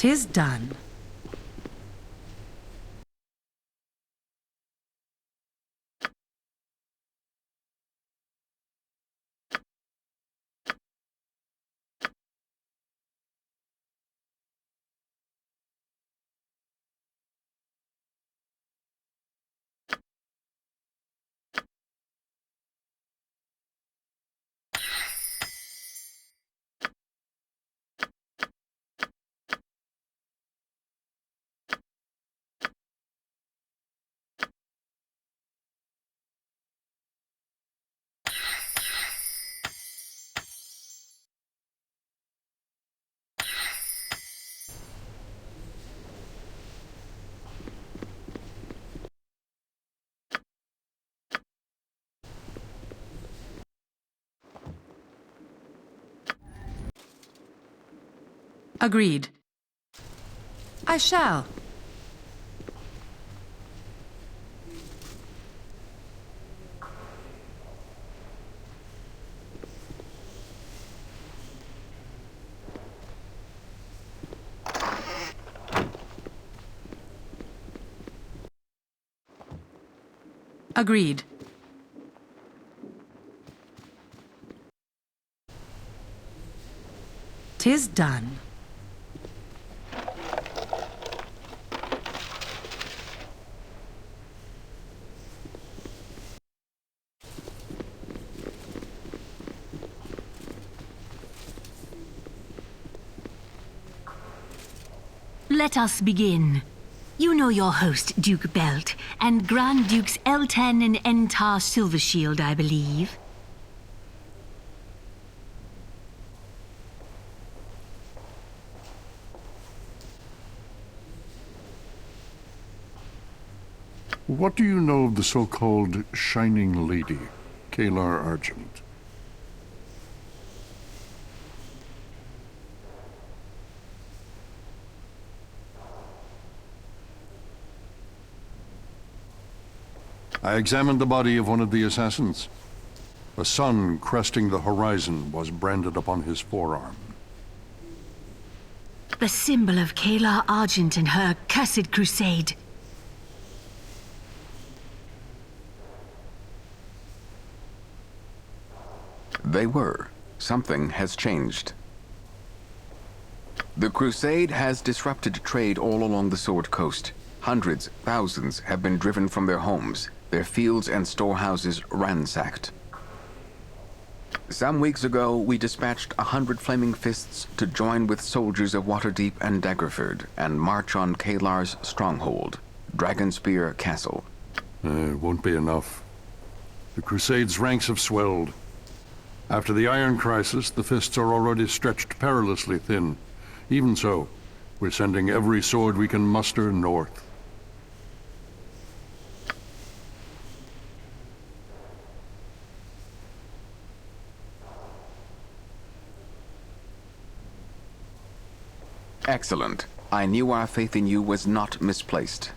'Tis done. Agreed. I shall. Agreed. "'Tis done." Let us begin. You know your host, Duke Belt, and Grand Dukes L10 and Entar Silvershield, I believe. What do you know of the so-called Shining Lady, Kalar Argent? I examined the body of one of the assassins. A sun cresting the horizon was branded upon his forearm. The symbol of Kalar Argent and her accursed crusade. They were. Something has changed. The crusade has disrupted trade all along the Sword Coast. Hundreds, thousands have been driven from their homes, their fields and storehouses ransacked. Some weeks ago, we dispatched 100 Flaming Fists to join with soldiers of Waterdeep and Daggerford and march on Kalar's stronghold, Dragonspear Castle. It won't be enough. The Crusade's ranks have swelled. After the Iron Crisis, the Fists are already stretched perilously thin. Even so, we're sending every sword we can muster north. Excellent. I knew our faith in you was not misplaced.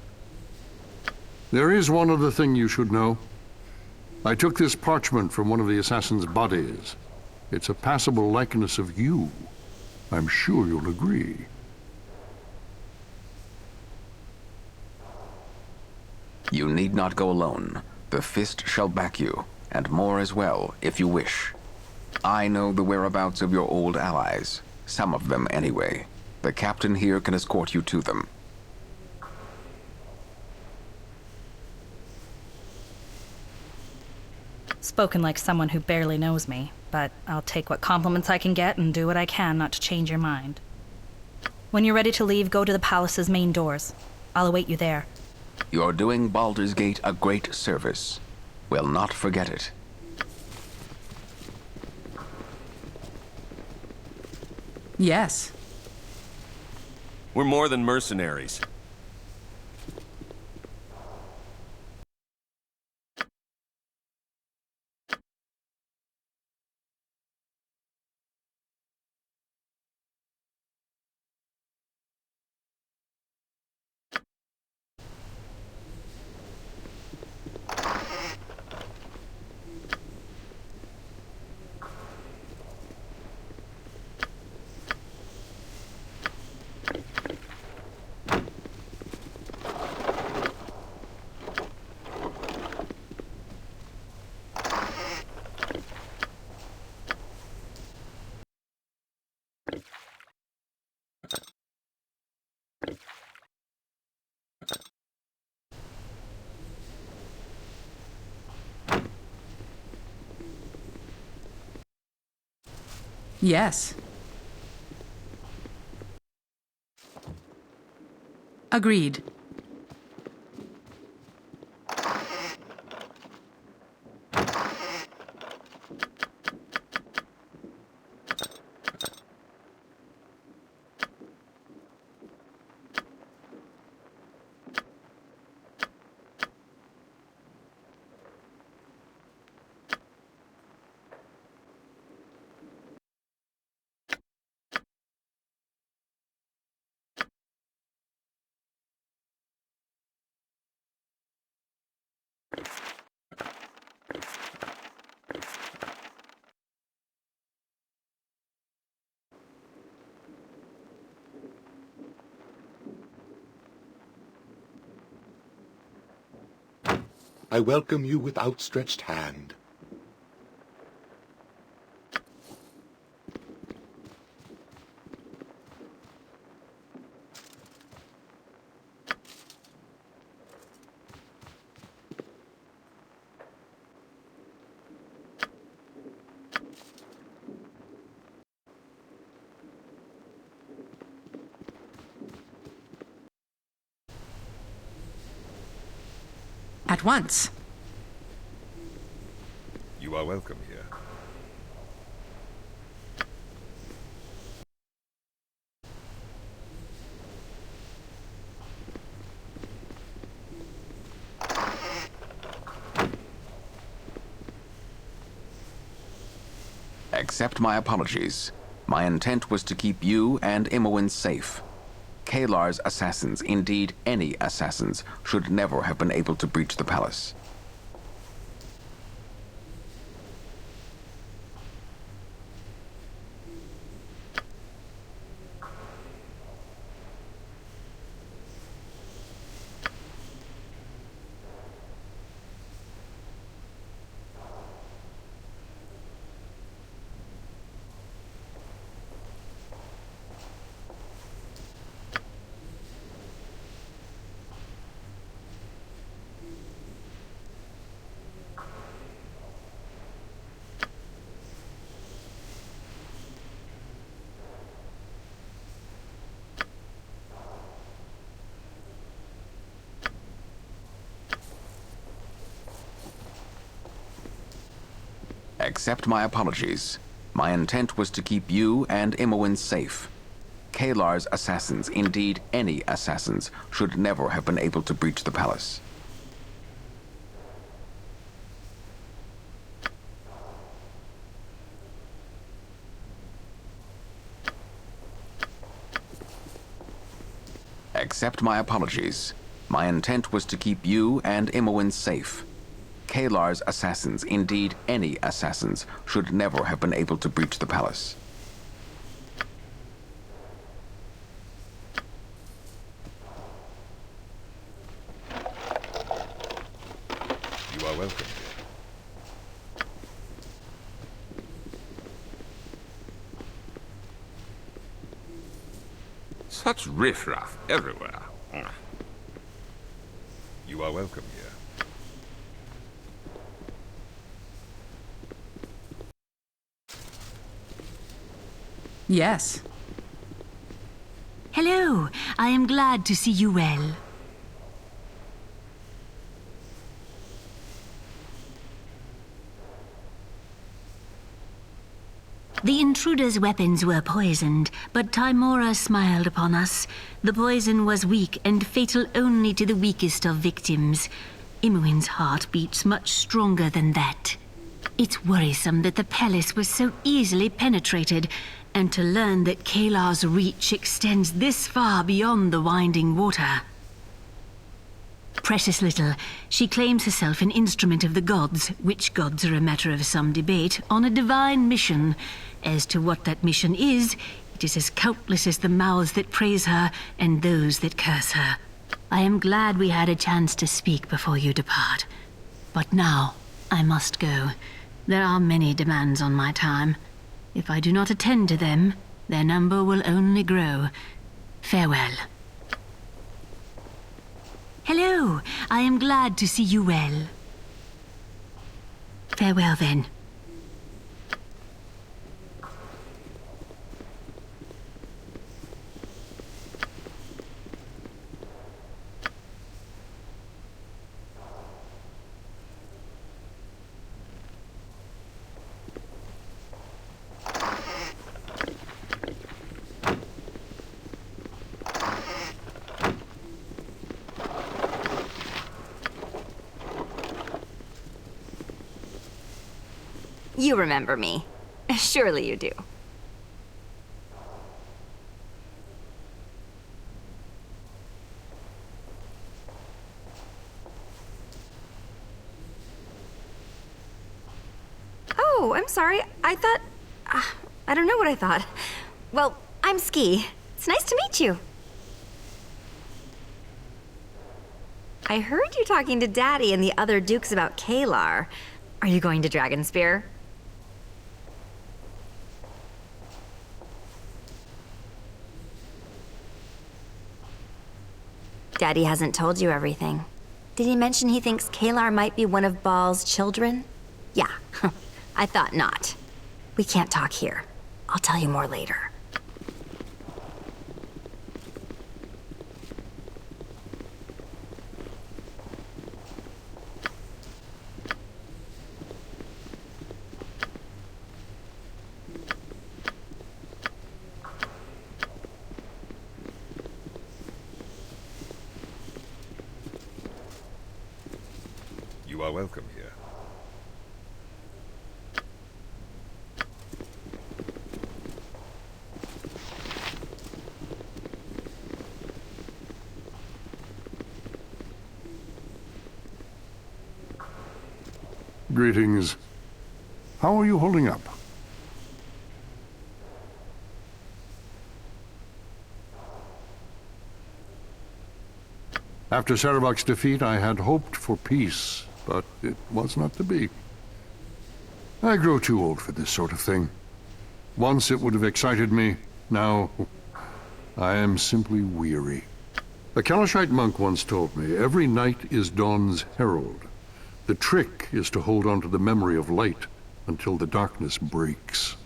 There is one other thing you should know. I took this parchment from one of the assassin's bodies. It's a passable likeness of you. I'm sure you'll agree. You need not go alone. The Fist shall back you, and more as well, if you wish. I know the whereabouts of your old allies. Some of them, anyway. The captain here can escort you to them. Spoken like someone who barely knows me, but I'll take what compliments I can get and do what I can not to change your mind. When you're ready to leave, go to the palace's main doors. I'll await you there. You're doing Baldur's Gate a great service. We'll not forget it. Yes. We're more than mercenaries. Yes. Agreed. I welcome you with outstretched hand. At once. You are welcome here. Accept my apologies. My intent was to keep you and Imoen safe. Kalar's assassins, indeed any assassins, should never have been able to breach the palace. Accept my apologies. My intent was to keep you and Imoen safe. Kalar's assassins, indeed any assassins, should never have been able to breach the palace. Accept my apologies. My intent was to keep you and Imoen safe. Kalar's assassins, indeed any assassins, should never have been able to breach the palace. You are welcome here. Such riffraff everywhere. You are welcome here. Yes. Hello, I am glad to see you well. The intruder's weapons were poisoned, but Timora smiled upon us. The poison was weak and fatal only to the weakest of victims. Imoen's heart beats much stronger than that. It's worrisome that the palace was so easily penetrated, and to learn that Kalar's reach extends this far beyond the winding water. Precious little, she claims herself an instrument of the gods, which gods are a matter of some debate, on a divine mission. As to what that mission is, it is as countless as the mouths that praise her and those that curse her. I am glad we had a chance to speak before you depart. But now, I must go. There are many demands on my time. If I do not attend to them, their number will only grow. Farewell. Hello, I am glad to see you well. Farewell then. You remember me. Surely you do. Oh, I'm sorry. I thought... I don't know what I thought. Well, I'm Ski. It's nice to meet you. I heard you talking to Daddy and the other Dukes about Kalar. Are you going to Dragonspear? Daddy hasn't told you everything. Did he mention he thinks Kalar might be one of Baal's children? Yeah, I thought not. We can't talk here. I'll tell you more later. You are welcome here. Greetings. How are you holding up? After Sarabak's defeat, I had hoped for peace, but it was not to be. I grow too old for this sort of thing. Once it would have excited me, now I am simply weary. A Kalashite monk once told me, every night is dawn's herald. The trick is to hold on to the memory of light until the darkness breaks.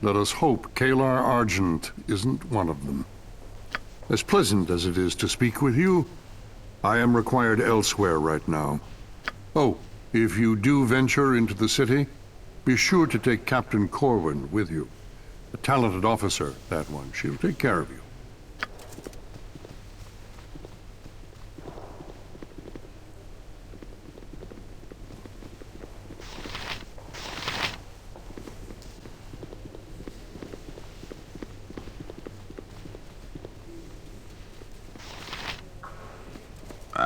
Let us hope Kalar Argent isn't one of them. As pleasant as it is to speak with you, I am required elsewhere right now. Oh, if you do venture into the city, be sure to take Captain Corwin with you. A talented officer, that one. She'll take care of you.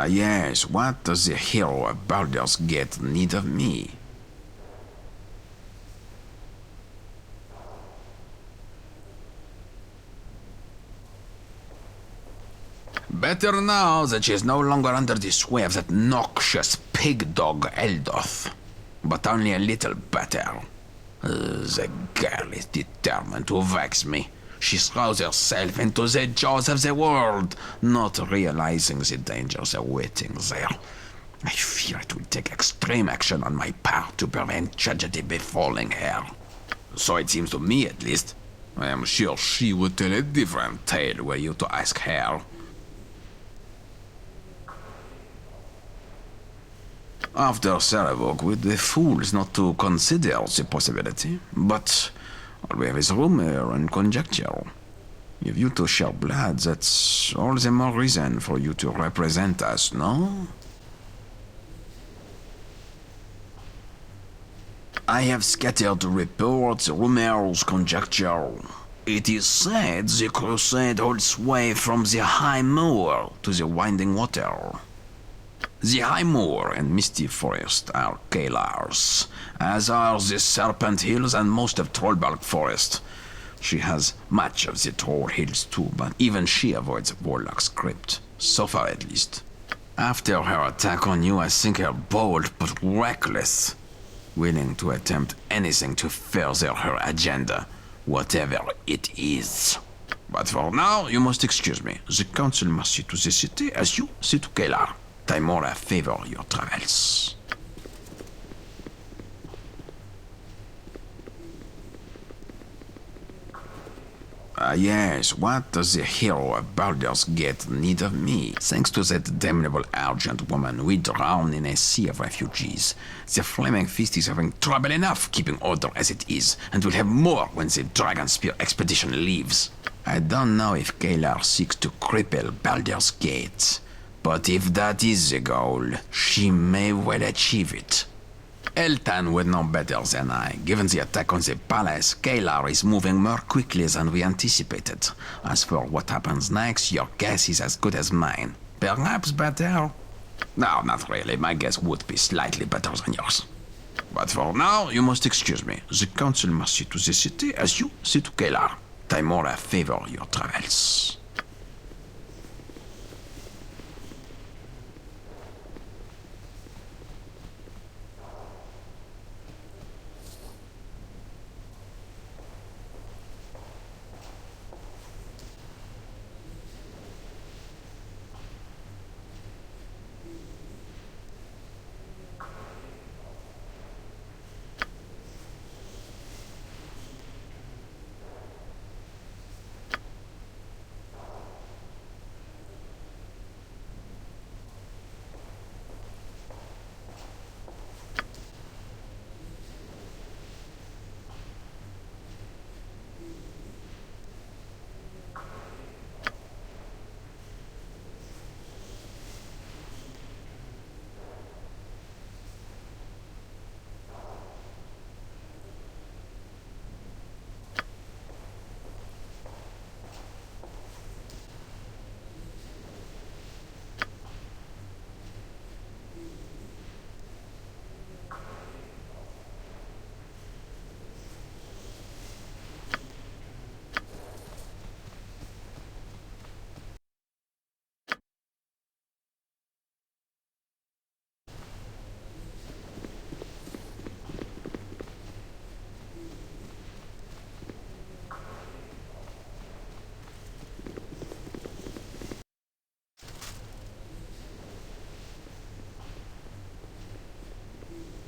Yes, what does the hero of Baldur's Gate need of me? Better now that she is no longer under the sway of that noxious pig dog Eldoth, but only a little better. The girl is determined to vex me. She throws herself into the jaws of the world, not realizing the dangers awaiting there. I fear it will take extreme action on my part to prevent tragedy befalling her. So it seems to me, at least. I am sure she would tell a different tale were you to ask her. After Saravok, we'd be fools not to consider the possibility, but there is rumor and conjecture. If you two share blood, that's all the more reason for you to represent us, no? I have scattered reports, rumors, conjecture. It is said the crusade holds sway from the high moor to the winding water. The High Moor and Misty Forest are Kalar's, as are the Serpent Hills and most of Trollbark Forest. She has much of the Troll Hills too, but even she avoids Warlock's Crypt, so far at least. After her attack on you, I think her bold but reckless, willing to attempt anything to further her agenda, whatever it is. But for now, you must excuse me. The Council must see to the city as you see to Kalar. Timora favor your travels. Yes, what does the hero of Baldur's Gate need of me? Thanks to that damnable Argent woman, we drown in a sea of refugees. The Flaming Fist is having trouble enough keeping order as it is, and will have more when the Dragonspear expedition leaves. I don't know if Kalar seeks to cripple Baldur's Gate, but if that is the goal, she may well achieve it. Eltan would know better than I. Given the attack on the palace, Kalar is moving more quickly than we anticipated. As for what happens next, your guess is as good as mine. Perhaps better? No, not really. My guess would be slightly better than yours. But for now, you must excuse me. The council must see to the city as you see to Kalar. Timora favor your travels.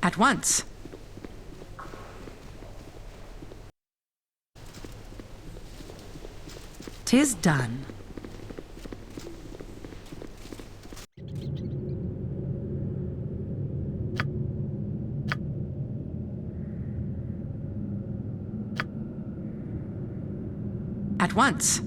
At once. 'Tis done. At once.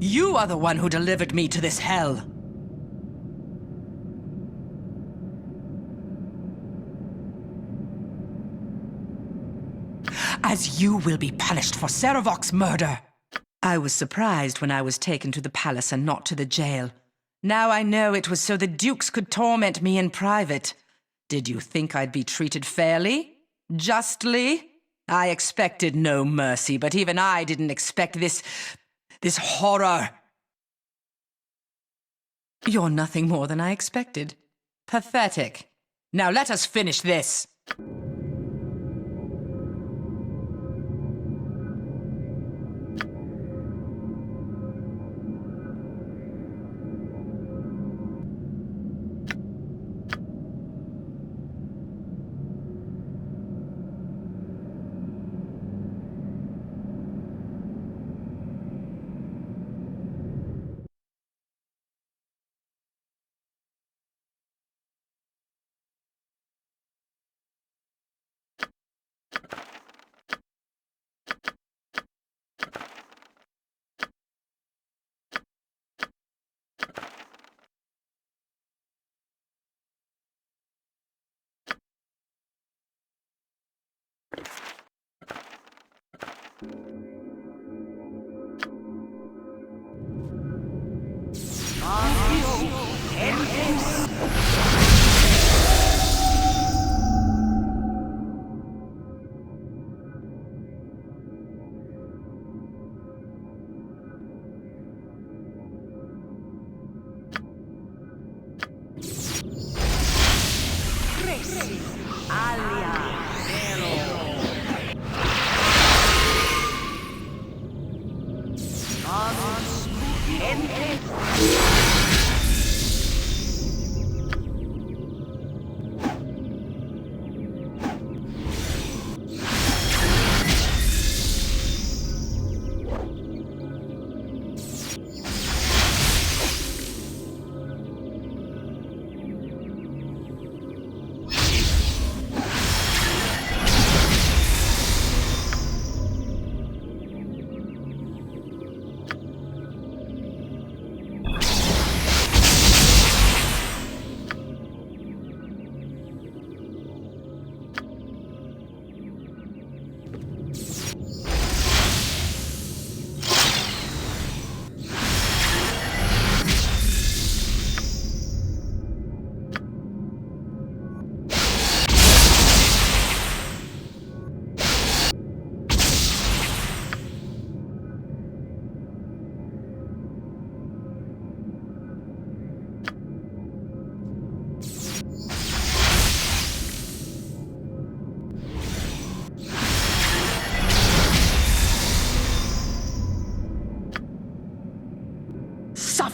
You are the one who delivered me to this hell. As you will be punished for Serevok's murder. I was surprised when I was taken to the palace and not to the jail. Now I know it was so the dukes could torment me in private. Did you think I'd be treated fairly? Justly? I expected no mercy, but even I didn't expect this horror. You're nothing more than I expected. Pathetic. Now let us finish this.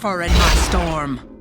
suffer in my storm.